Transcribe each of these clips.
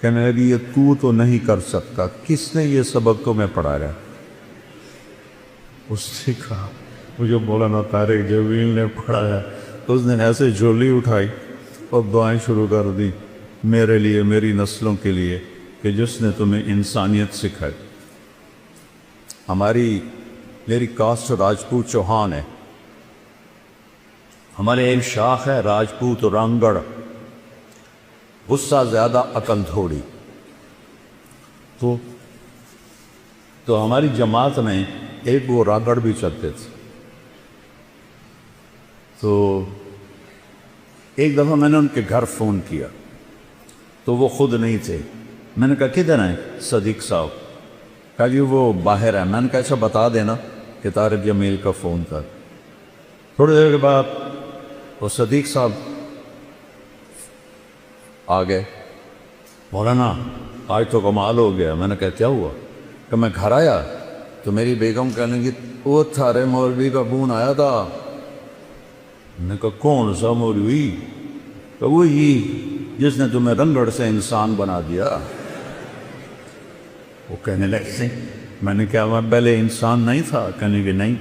کہنے لگی یہ تو نہیں کر سکتا، کس نے یہ سبق تمہیں پڑھایا؟ اس نے کہا مجھے مولانا طارق جمیل نے پڑھایا۔ اس نے ایسے جھولی اٹھائی اور دعائیں شروع کر دی میرے لیے، میری نسلوں کے لیے، کہ جس نے تمہیں انسانیت سکھائی۔ میری کاسٹ راجپوت چوہان ہے، ہمارے ایک شاخ ہے راجپوت رانگڑ، غصہ زیادہ عقل تھوڑی۔ تو ہماری جماعت میں ایک وہ رانگڑ بھی چلتے تھے۔ تو ایک دفعہ میں نے ان کے گھر فون کیا تو وہ خود نہیں تھے۔ میں نے کہا کدھر ہیں صدیق صاحب؟ کہا جی وہ باہر ہے۔ میں نے کہا ایسا بتا دینا کہ طارق جمیل کا فون تھا۔ تھوڑی دیر کے بعد وہ صدیق صاحب آ گئے، مولانا آج تو کمال ہو گیا۔ میں نے کہا کیا ہوا؟ کہ میں گھر آیا تو میری بیگم کہنے لگی وہ تھارے مولوی کا فون آیا تھا۔ میں نے کہا کون سا مولوی؟ کہ وہی جس نے تمہیں رنگڑ سے انسان بنا دیا۔ وہ کہنے لگے میں نے کہا میں پہلے انسان نہیں تھا؟ کہنے کہ نہیں۔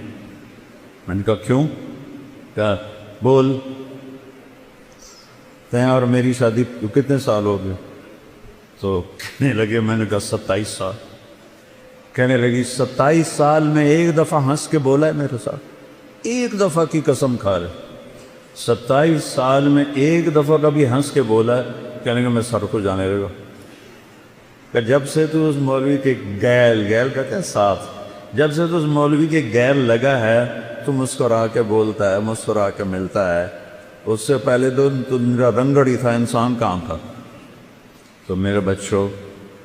میں نے کہا کیوں؟ کہا بول تیں اور میری شادی کتنے سال ہو گئے؟ تو کہنے لگے، میں نے کہا 27 سال۔ کہنے لگی 27 سال میں ایک دفعہ ہنس کے بولا ہے میرے ساتھ؟ ایک دفعہ کی قسم کھا رہے 27 سال میں ایک دفعہ کبھی ہنس کے بولا ہے؟ کہنے کہ میں سر کو جانے لگا کہ جب سے تو اس مولوی کے گیل کہتے ہیں ساتھ، جب سے تو اس مولوی کے گیل لگا ہے تو مسکرا کے بولتا ہے، مسکرا کے ملتا ہے۔ اس سے پہلے تو میرا رنگڑ ہی تھا، انسان کہاں تھا؟ تو میرے بچوں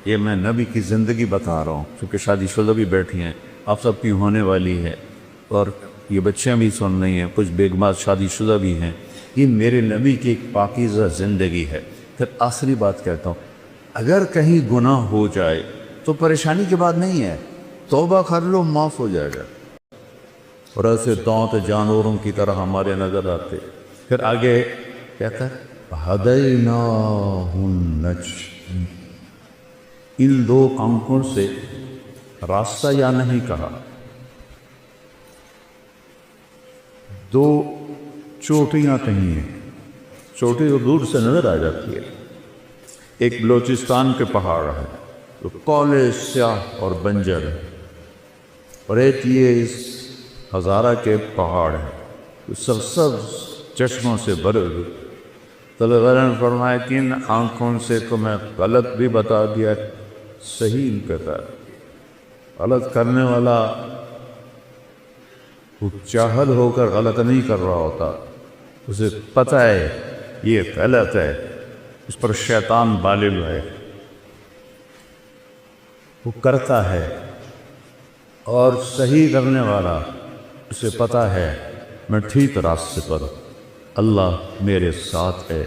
یہ میں نبی کی زندگی بتا رہا ہوں، کیونکہ شادی شدہ بھی بیٹھی ہیں، آپ سب کی ہونے والی ہے، اور یہ بچیاں بھی سن رہی ہیں، کچھ بیگمات شادی شدہ بھی ہیں۔ یہ میرے نبی کی ایک پاکیزہ زندگی ہے۔ پھر آخری بات کہتا ہوں، اگر کہیں گناہ ہو جائے تو پریشانی کی بات نہیں ہے، توبہ کر لو، معاف ہو جائے گا۔ اور ایسے دانت جانوروں کی طرح ہمارے نظر آتے۔ پھر آگے کہتا ہے ہدیناہ النجدین، ان دو آنکھوں سے راستہ یا نہیں کہا، دو چوٹیاں کہیں ہیں، چوٹی تو دور سے نظر آ جاتی ہے۔ ایک بلوچستان کے پہاڑ ہے تو کالے سیاہ اور بنجر ہے، اور ایک یہ اس ہزارہ کے پہاڑ ہے تو سبز چشموں سے بھرے ہوئے۔ طلباء نے فرمایا کہ ان آنکھوں سے تمہیں غلط بھی بتا دیا، صحیح کہتا ہے۔ غلط کرنے والا وہ چاہل ہو کر غلط نہیں کر رہا ہوتا، اسے پتہ ہے یہ غلط ہے، اس پر شیطان غالب ہے، وہ کرتا ہے۔ اور صحیح کرنے والا اسے پتہ ہے میں ٹھیک راستے پر، اللہ میرے ساتھ ہے۔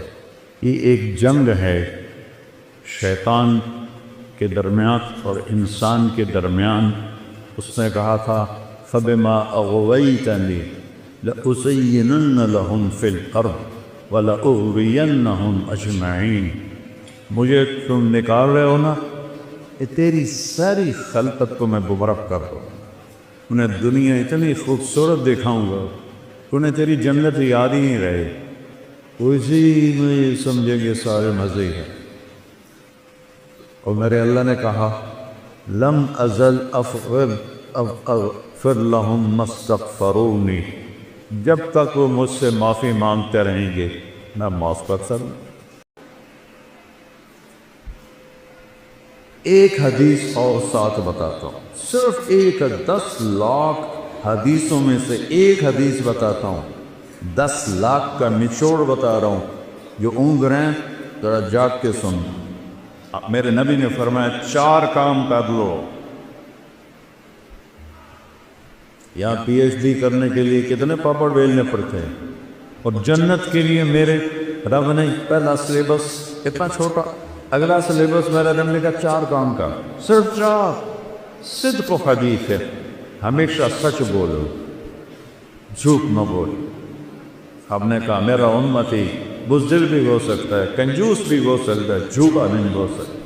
یہ ایک جنگ ہے شیطان کے درمیان اور انسان کے درمیان۔ اس نے کہا تھا فَبِمَا أَغْوَيْتَنِي لَأُزَيِّنَنَّ لَهُمْ فِي الْأَرْضِ وَلَأُغْوِيَنَّهُمْ أَجْمَعِينَ۔ مجھے تم نکال رہے ہو نا، یہ تیری ساری خلقت کو میں گمراہ کر دوں، انہیں دنیا اتنی خوبصورت دکھاؤں گا انہیں تیری جنت یاد ہی نہیں رہے، اسی میں یہ سمجھیں گے سارے مزے ہیں۔ اور میرے اللہ نے کہا لم ازل اغفر لهم ما استغفرونی، جب تک وہ مجھ سے معافی مانگتے رہیں گے میں معاف کرتا رہوں۔ ایک حدیث اور ساتھ بتاتا ہوں، صرف ایک 10 لاکھ حدیثوں میں سے ایک حدیث بتاتا ہوں، 10 لاکھ کا نچوڑ بتا رہا ہوں۔ جو اونگ رہے ہیں ذرا جاگ کے سن۔ میرے نبی نے فرمایا 4 کام کر لو۔ یہاں پی ایچ ڈی کرنے کے لیے کتنے پاپڑ بیلنے پڑتے ہیں، اور جنت کے لیے میرے رب نے پہلا سلیبس اتنا چھوٹا، اگلا سلیبس میرا رب نے کہا 4 کام کا، صرف 4۔ صدق و حدیث ہے، ہمیشہ سچ بولو، جھوٹ نہ بولو۔ ہم نے کہا میرا امتی بزدل بھی ہو سکتا ہے، کنجوس بھی ہو سکتا ہے، جھوٹا نہیں ہو سکتا۔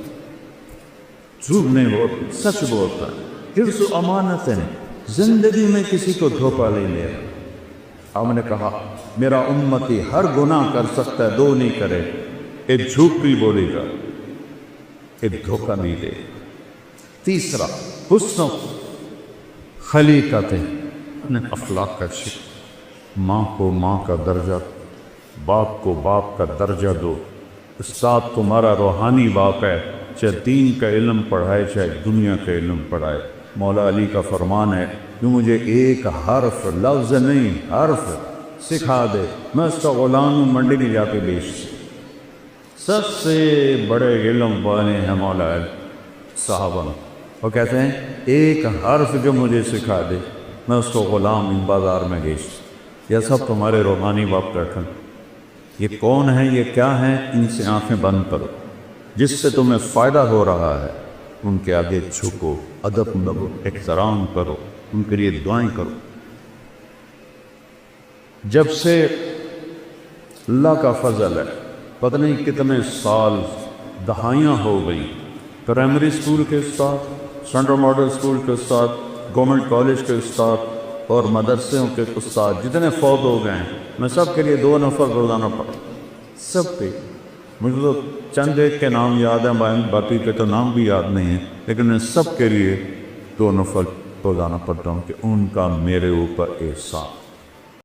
جھوٹ نہیں بولتا، سچ بولتا ہے۔ حفظ و امانت ہے، زندگی میں کسی کو دھوکہ نہیں لے۔ ہم نے کہا میرا امتی ہر گناہ کر سکتا ہے، دو نہیں کرے، ایک جھوٹ بھی بولے گا، ایک دھوکہ نہیں دے۔ تیسرا حسن خلیقت ہے، اپنے اخلاق کا شکر، ماں کو ماں کا درجہ، باپ کو باپ کا درجہ دو۔ استاد تمہارا روحانی باپ ہے، چاہے دین کا علم پڑھائے چاہے دنیا کا علم پڑھائے۔ مولا علی کا فرمان ہے کہ مجھے ایک حرف، لفظ نہیں حرف سکھا دے، میں اس کا غلام ہوں، منڈی میں جا کے بیچ۔ سب سے بڑے علم والے ہیں مولا علی صحابہ، وہ کہتے ہیں ایک حرف جو مجھے سکھا دے میں اس کو غلام ان بازار میں بیچ۔ یہ سب تمہارے روحانی باپ بیٹھے، یہ کون ہے، یہ کیا ہے، ان سے آنکھیں بند کرو۔ جس سے تمہیں فائدہ ہو رہا ہے ان کے آگے جھکو، ادب کرو، احترام کرو، ان کے لیے دعائیں کرو۔ جب سے اللہ کا فضل ہے، پتہ نہیں کتنے سال، دہائیاں ہو گئی، پرائمری اسکول کے استاد، سینٹرل ماڈل اسکول کے استاد، گورنمنٹ کالج کے استاد اور مدرسوں کے استاد جتنے فوت ہو گئے ہیں، میں سب کے لیے 2 نفر روزانہ پڑھا، سب پہ۔ مجھے تو چند ایک کے نام یاد ہیں، باقی کے تو نام بھی یاد نہیں ہیں، لیکن میں سب کے لیے 2 نفر روزانہ پڑھتا ہوں کہ ان کا میرے اوپر احسان۔